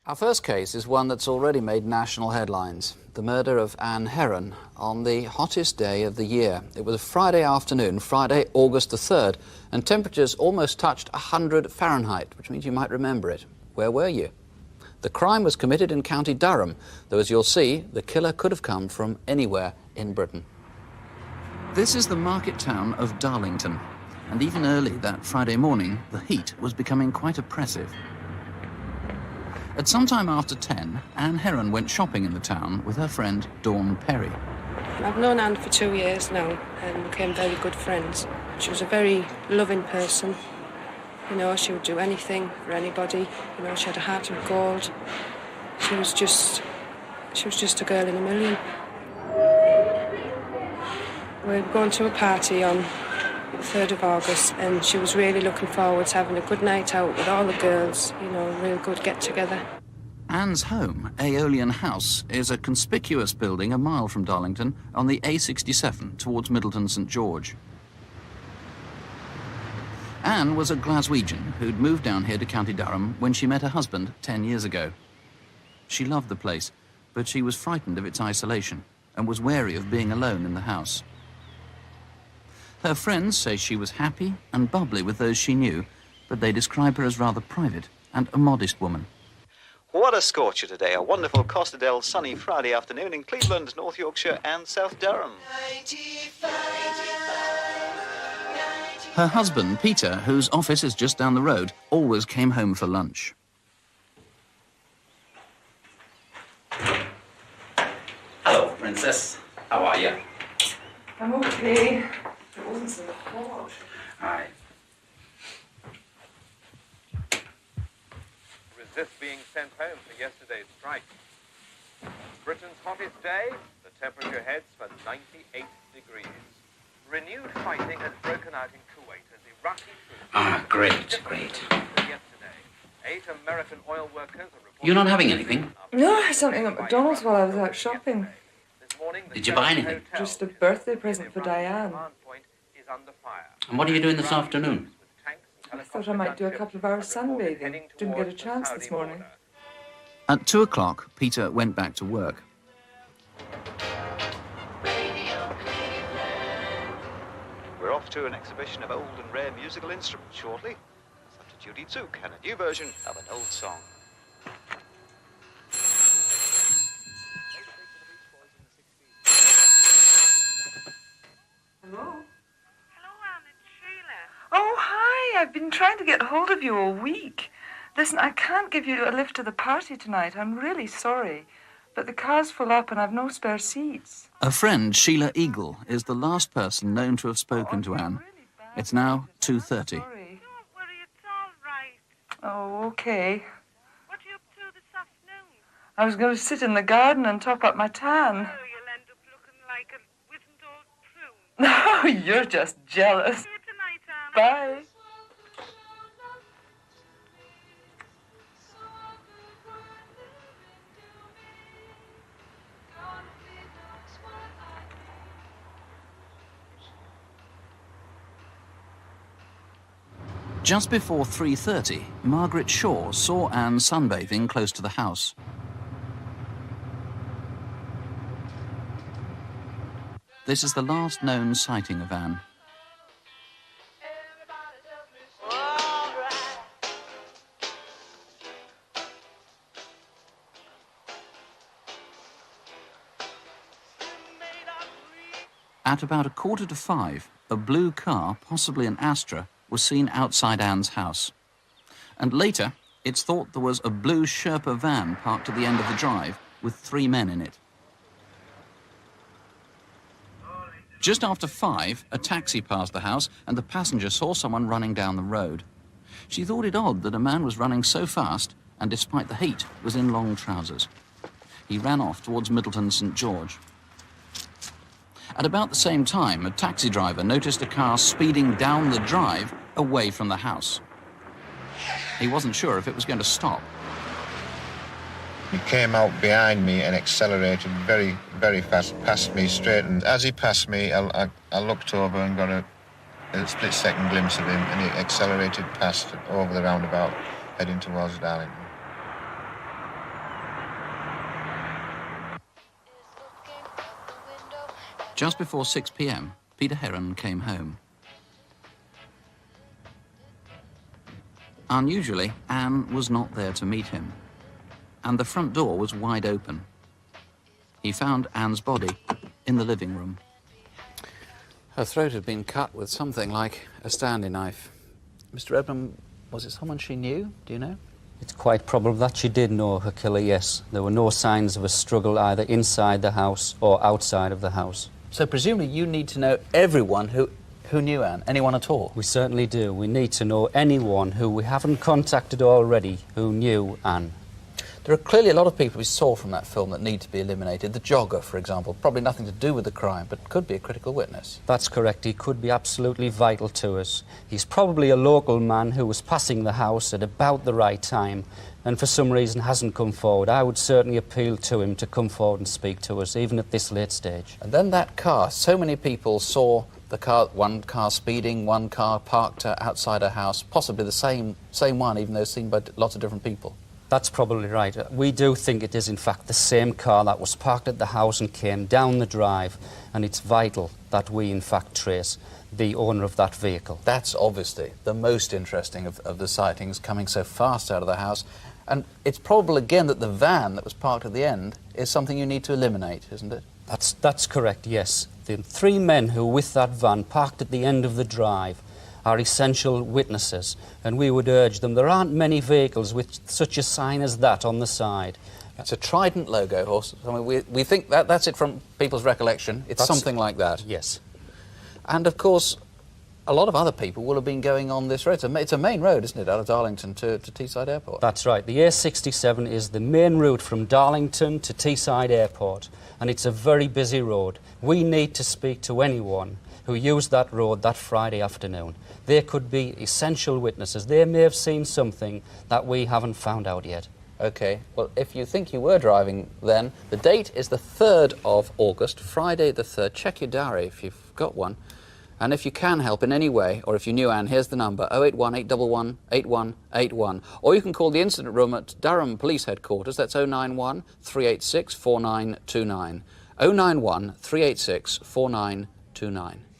Our first case is one that's already made national headlines. The murder of Anne Heron on the hottest day of the year. It was a Friday afternoon, Friday, August the 3rd, and temperatures almost touched 100 Fahrenheit, which means you might remember it. Where were you? The crime was committed in County Durham, though as you'll see, the killer could have come from anywhere in Britain. This is the market town of Darlington, and even early that Friday morning, the heat was becoming quite oppressive. At some time after 10, Anne Heron went shopping in the town with her friend Dawn Perry. I've known Anne for 2 years now and became very good friends. She was a very loving person. You know, she would do anything for anybody. You know, she had a heart of gold. She was just a girl in a million. We were going to a party on the 3rd of August, and she was really looking forward to having a good night out with all the girls, you know, a real good get-together. Anne's home, Aeolian House, is a conspicuous building a mile from Darlington on the A67 towards Middleton St George. Anne was a Glaswegian who'd moved down here to County Durham when she met her husband 10 years ago. She loved the place, but she was frightened of its isolation and was wary of being alone in the house. Her friends say she was happy and bubbly with those she knew, but they describe her as rather private and a modest woman. What a scorcher today, a wonderful Costa del sunny Friday afternoon in Cleveland, North Yorkshire and South Durham. Her husband, Peter, whose office is just down the road, always came home for lunch. Hello, Princess. How are you? I'm okay. It wasn't so hot. Aye. Resist being sent home for yesterday's strike. Britain's hottest day, the temperature heads for 98 degrees. Renewed fighting has broken out in Kuwait as Iraqi troops... Ah, great. Yesterday, 8 American oil workers are reported... You're not having anything? No, I had something at McDonald's while I was out shopping. This morning, the Did you buy anything? Just a birthday present for Diane. Under fire. And what are you doing this afternoon? I thought I might do a couple of hours sunbathing. Didn't get a chance this morning. At 2 o'clock, Peter went back to work. We're off to an exhibition of old and rare musical instruments shortly. It's up to Judy Zook and a new version of an old song. Hello? Oh, hi. I've been trying to get hold of you all week. Listen, I can't give you a lift to the party tonight. I'm really sorry. But the car's full up and I've no spare seats. A friend, Sheila Eagle, is the last person known to have spoken to Anne. It's now 2:30. Sorry. Don't worry, it's all right. Oh, okay. What are you up to this afternoon? I was going to sit in the garden and top up my tan. Oh, you'll end up looking like a wizened old prune. No, you're just jealous. See you tonight, Anne. Bye. Just before 3:30, Margaret Shaw saw Anne sunbathing close to the house. This is the last known sighting of Anne. At about 4:45, a blue car, possibly an Astra, was seen outside Anne's house. And later, it's thought there was a blue Sherpa van parked at the end of the drive with 3 men in it. Just after 5, a taxi passed the house and the passenger saw someone running down the road. She thought it odd that a man was running so fast and, despite the heat, was in long trousers. He ran off towards Middleton St George. At about the same time, a taxi driver noticed a car speeding down the drive away from the house. He wasn't sure if it was going to stop. He came out behind me and accelerated very, very fast, past me straight. And as he passed me, I looked over and got a split-second glimpse of him, and he accelerated past over the roundabout, heading towards Darlington. Just before 6 p.m, Peter Heron came home. Unusually, Anne was not there to meet him, and the front door was wide open. He found Anne's body in the living room. Her throat had been cut with something like a Stanley knife. Mr. Edmund, was it someone she knew? Do you know? It's quite probable that she did know her killer, yes. There were no signs of a struggle either inside the house or outside of the house. So presumably you need to know everyone who knew Anne, anyone at all? We certainly do. We need to know anyone who we haven't contacted already who knew Anne. There are clearly a lot of people we saw from that film that need to be eliminated. The jogger, for example, probably nothing to do with the crime, but could be a critical witness. That's correct. He could be absolutely vital to us. He's probably a local man who was passing the house at about the right time and for some reason hasn't come forward. I would certainly appeal to him to come forward and speak to us, even at this late stage. And then that car. So many people saw the car, one car speeding, one car parked outside a house, possibly the same one, even though seen by lots of different people. That's probably right. We do think it is, in fact, the same car that was parked at the house and came down the drive, and it's vital that we, in fact, trace the owner of that vehicle. That's obviously the most interesting of the sightings, coming so fast out of the house. And it's probable, again, that the van that was parked at the end is something you need to eliminate, isn't it? That's correct, yes. The three men who were with that van parked at the end of the drive are essential witnesses, and we would urge them. There aren't many vehicles with such a sign as that on the side. It's a Trident logo, horse. I mean, we think that's it from people's recollection. It's something like that. Yes. And, of course, a lot of other people will have been going on this road. It's a main road, isn't it, out of Darlington to Teesside Airport? That's right. The A67 is the main route from Darlington to Teesside Airport, and it's a very busy road. We need to speak to anyone who used that road that Friday afternoon. They could be essential witnesses. They may have seen something that we haven't found out yet. OK. Well, if you think you were driving then, the date is the 3rd of August, Friday the 3rd. Check your diary if you've got one. And if you can help in any way, or if you knew Anne, here's the number, 081 811 8181. Or you can call the incident room at Durham Police Headquarters. That's 091 386 4929. 091 386 4929.